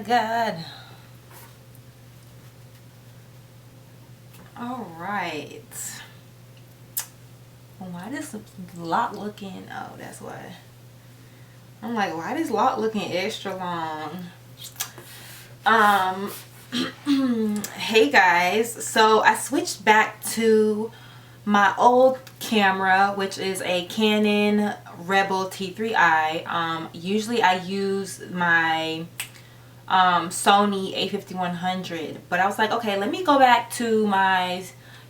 God. All right. Why this lock looking? Oh, that's why. I'm like, why this lock looking extra long? Hey guys, so I switched back to my old camera, which is a Canon Rebel T3i. Usually I use my Sony a5100, but I was like, okay, let me go back to my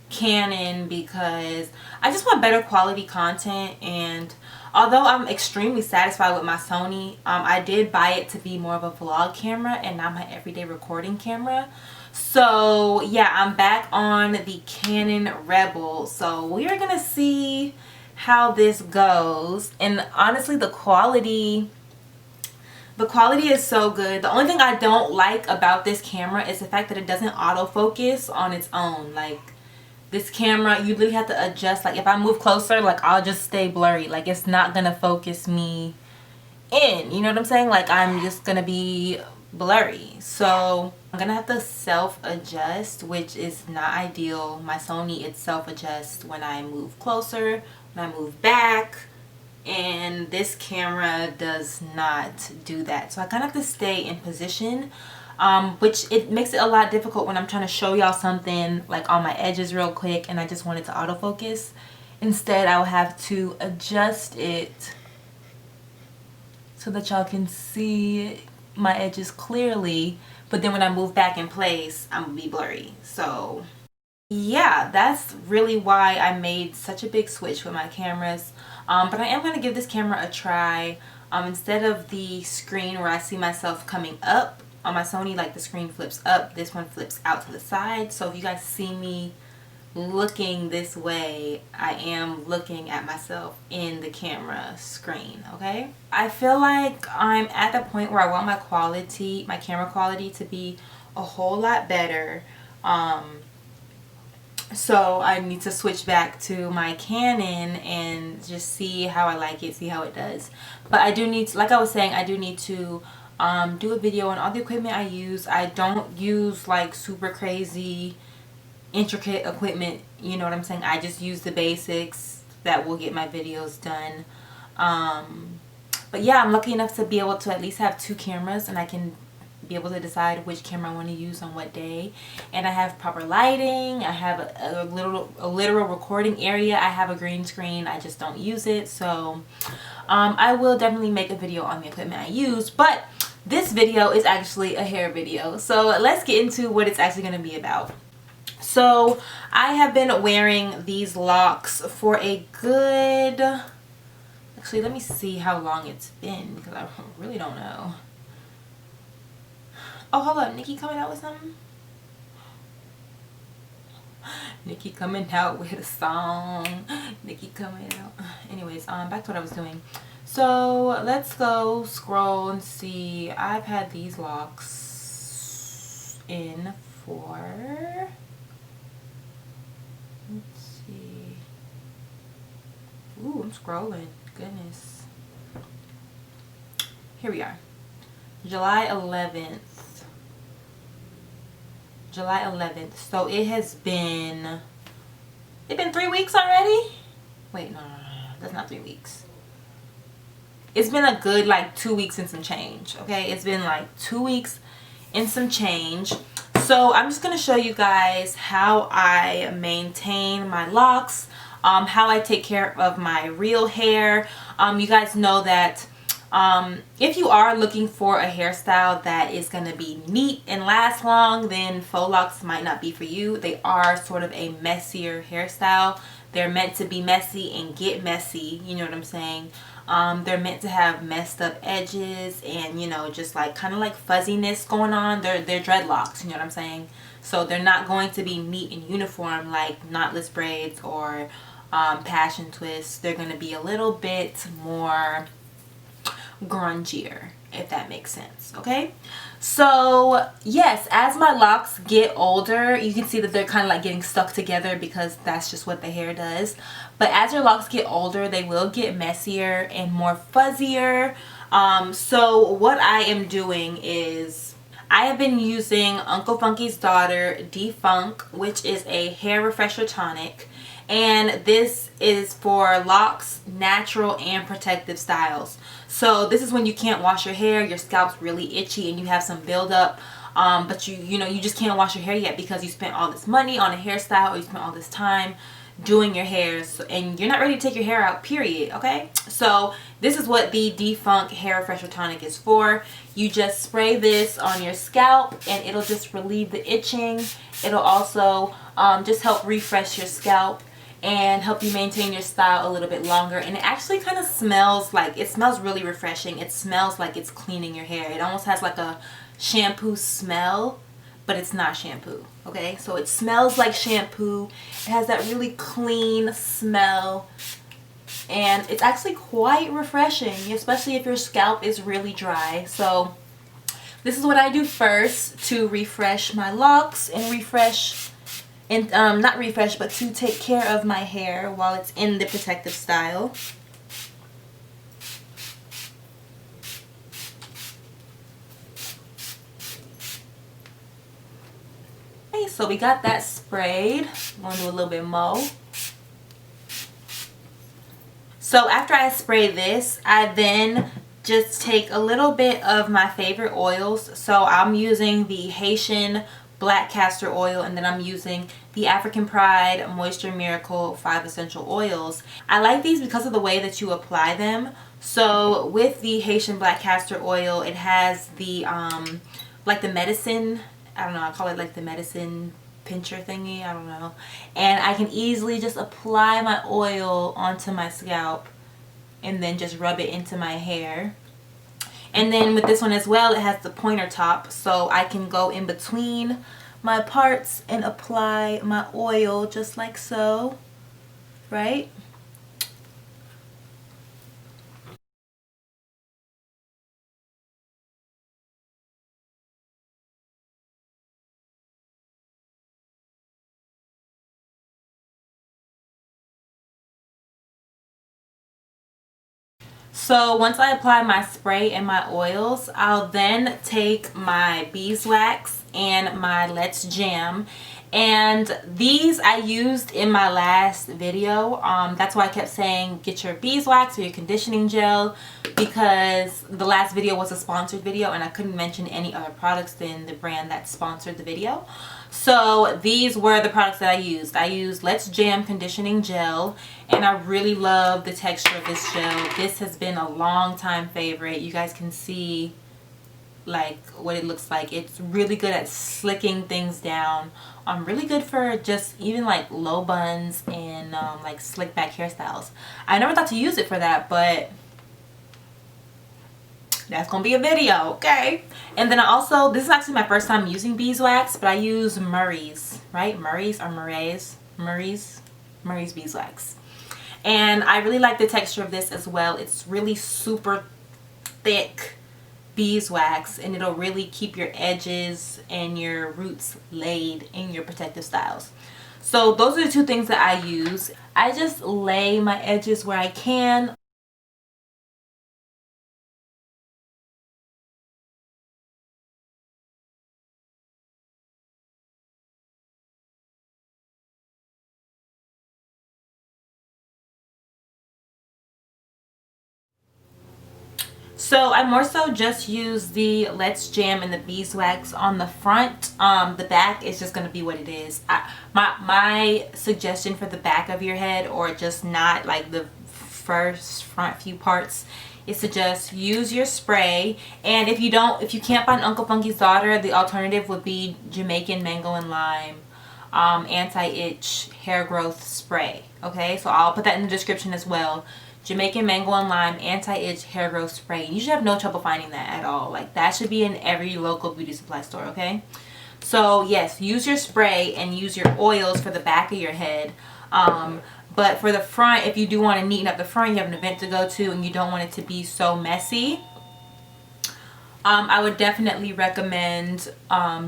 Canon because I just want better quality content. And although I'm extremely satisfied with my Sony, I did buy it to be more of a vlog camera and not my everyday recording camera. So yeah, I'm back on the Canon Rebel, so we are gonna see how this goes. And honestly, the quality is so good. The only thing I don't like about this camera is the fact that it doesn't autofocus on its own. Like, this camera, you literally have to adjust. Like, if I move closer, like, I'll just stay blurry. Like, it's not gonna focus me in, you know what I'm saying? Like, I'm just gonna be blurry. So I'm gonna have to self-adjust, which is not ideal. My Sony, it self-adjusts when I move closer, when I move back, and this camera does not do that. So I kind of have to stay in position, which it makes it a lot difficult when I'm trying to show y'all something like on my edges real quick and I just want it to autofocus. Instead, I'll have to adjust it so that y'all can see my edges clearly, but then when I move back in place, I'm gonna be blurry. So yeah, that's really why I made such a big switch with my cameras. But I am going to give this camera a try. Instead of the screen where I see myself coming up on my Sony, like the screen flips up, this one flips out to the side. So if you guys see me looking this way, I am looking at myself in the camera screen, okay? I feel like I'm at the point where I want my camera quality to be a whole lot better. So I need to switch back to my Canon and just see how I like it, see how it does. But I do need to, like I was saying, I do need to do a video on all the equipment I use. I don't use like super crazy intricate equipment, you know what I'm saying? I just use the basics that will get my videos done. But yeah, I'm lucky enough to be able to at least have 2 cameras, and I can be able to decide which camera I want to use on what day. And I have proper lighting. I have a literal recording area. I have a green screen. I just don't use it. So I will definitely make a video on the equipment I use, but this video is actually a hair video. So let's get into what it's actually going to be about. So I have been wearing these locks for a good, actually let me see how long it's been because I really don't know. Oh, hold up. Nikki coming out with something? Nikki coming out with a song. Nikki coming out. Anyways, back to what I was doing. So, let's go scroll and see. I've had these locks in for... Let's see. Ooh, I'm scrolling. Goodness. Here we are. July 11th. July 11th. So it has been, it's been 3 weeks already? Wait, no, that's not 3 weeks. It's been a good like 2 weeks and some change, okay? It's been like 2 weeks and some change. So I'm just going to show you guys how I maintain my locks, how I take care of my real hair. You guys know that if you are looking for a hairstyle that is going to be neat and last long, then faux locks might not be for you. They are sort of a messier hairstyle. They're meant to be messy and get messy, you know what I'm saying? They're meant to have messed up edges and, you know, just like kind of like fuzziness going on. They're dreadlocks, you know what I'm saying? So they're not going to be neat and uniform like knotless braids or passion twists. They're going to be a little bit more grungier, if that makes sense, okay? So yes, as my locks get older, you can see that they're kind of like getting stuck together because that's just what the hair does. But as your locks get older, they will get messier and more fuzzier. So what I am doing is I have been using Uncle Funky's Daughter Defunk, which is a hair refresher tonic. And this is for locks, natural, and protective styles. So this is when you can't wash your hair, your scalp's really itchy, and you have some buildup. But you know, you just can't wash your hair yet because you spent all this money on a hairstyle, or you spent all this time doing your hair, and you're not ready to take your hair out, period. Okay, so this is what the Defunk hair refresher tonic is for. You just spray this on your scalp and it'll just relieve the itching. It'll also just help refresh your scalp and help you maintain your style a little bit longer. And it actually kind of smells like, it smells really refreshing. It smells like it's cleaning your hair. It almost has like a shampoo smell, but it's not shampoo. Okay, so it smells like shampoo. It has that really clean smell, and it's actually quite refreshing, especially if your scalp is really dry. So this is what I do first to refresh my locks and refresh, and not refresh, but to take care of my hair while it's in the protective style. Okay, so we got that sprayed. I'm going to do a little bit more. So after I spray this, I then just take a little bit of my favorite oils. So I'm using the Haitian black castor oil, and then I'm using the African Pride Moisture Miracle 5 essential oils. I like these because of the way that you apply them. So with the Haitian black castor oil, it has the like the medicine, I don't know, I call it like the medicine pincher thingy, I don't know. And I can easily just apply my oil onto my scalp and then just rub it into my hair. And then with this one as well, it has the pointer top, so I can go in between my parts and apply my oil just like so, right? So once I apply my spray and my oils, I'll then take my beeswax and my Let's Jam. And these I used in my last video. That's why I kept saying get your beeswax or your conditioning gel, because the last video was a sponsored video and I couldn't mention any other products than the brand that sponsored the video. So these were the products that I used. I used Let's Jam conditioning gel, and I really love the texture of this gel. This has been a long time favorite. You guys can see like what it looks like. It's really good at slicking things down. Really good for just even like low buns and like slick back hairstyles. I never thought to use it for that, but that's gonna be a video, okay? And then I also, this is actually my first time using beeswax, but I use Murray's, right? Murray's or Murray's beeswax. And I really like the texture of this as well. It's really super thick beeswax, and it'll really keep your edges and your roots laid in your protective styles. So those are the two things that I use. I just lay my edges where I can. So I more so just use the Let's Jam and the beeswax on the front. The back is just going to be what it is. My suggestion for the back of your head, or just not like the front few parts, is to just use your spray. And if you can't find Uncle Funky's Daughter, the alternative would be Jamaican mango and lime anti-itch hair growth spray. Okay, so I'll put that in the description as well. Jamaican mango and lime anti-itch hair growth spray. You should have no trouble finding that at all. Like, that should be in every local beauty supply store, okay? So yes, use your spray and use your oils for the back of your head. But for the front, if you do want to neaten up the front, you have an event to go to and you don't want it to be so messy, I would definitely recommend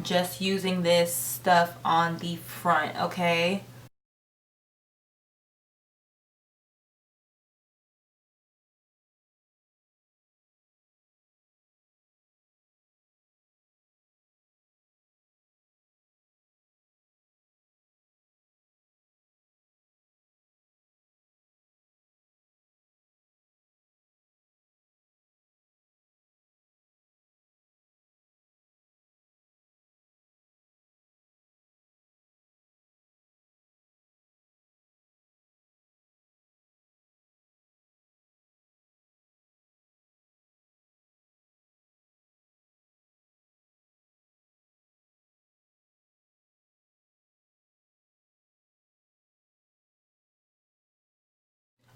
just using this stuff on the front, okay?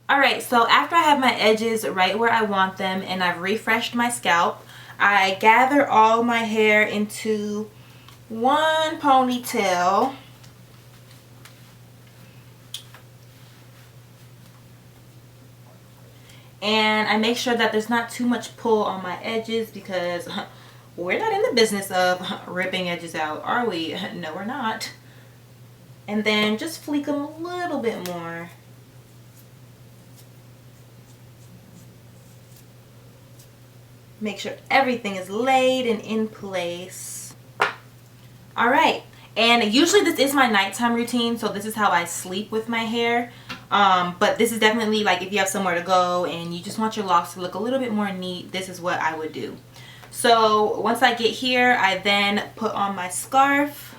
Alright, so after I have my edges right where I want them and I've refreshed my scalp, I gather all my hair into one ponytail. And I make sure that there's not too much pull on my edges because we're not in the business of ripping edges out, are we? No, we're not. And then just fleek them a little bit more. Make sure everything is laid and in place. Alright, and usually this is my nighttime routine, so this is how I sleep with my hair. But this is definitely like if you have somewhere to go and you just want your locks to look a little bit more neat, this is what I would do. So once I get here, I then put on my scarf.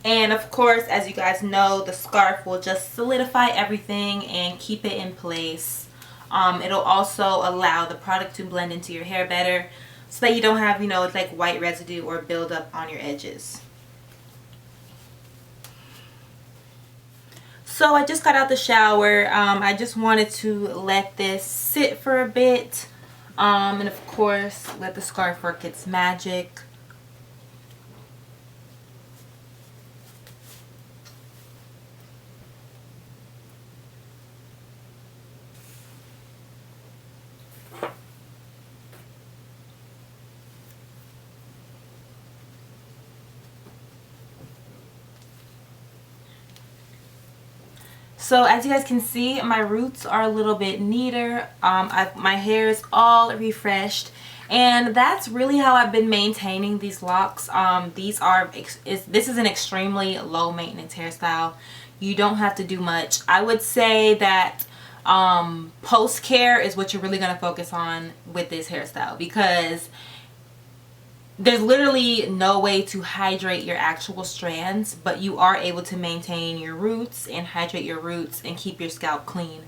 And of course, as you guys know, the scarf will just solidify everything and keep it in place. It'll also allow the product to blend into your hair better so that you don't have, you know, like white residue or buildup on your edges. So I just got out the shower. I just wanted to let this sit for a bit. And of course, let the scarf work its magic. So as you guys can see, my roots are a little bit neater. My hair is all refreshed, and that's really how I've been maintaining these locks. This is an extremely low maintenance hairstyle. You don't have to do much. I would say that post care is what you're really going to focus on with this hairstyle, because there's literally no way to hydrate your actual strands, but you are able to maintain your roots and hydrate your roots and keep your scalp clean.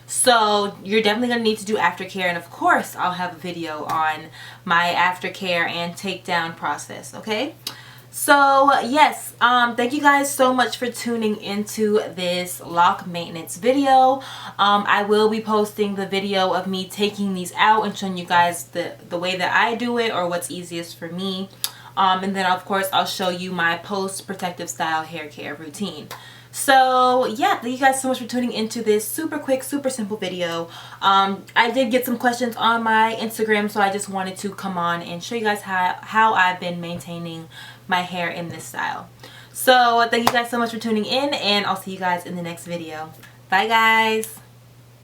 So you're definitely going to need to do aftercare, and of course I'll have a video on my aftercare and takedown process, okay? So yes, thank you guys so much for tuning into this lock maintenance video. I will be posting the video of me taking these out and showing you guys the way that I do it, or what's easiest for me. And then of course I'll show you my post protective style hair care routine. So yeah, thank you guys so much for tuning into this super quick, super simple video. I did get some questions on my Instagram, so I just wanted to come on and show you guys how I've been maintaining my hair in this style. So thank you guys so much for tuning in, and I'll see you guys in the next video. Bye guys.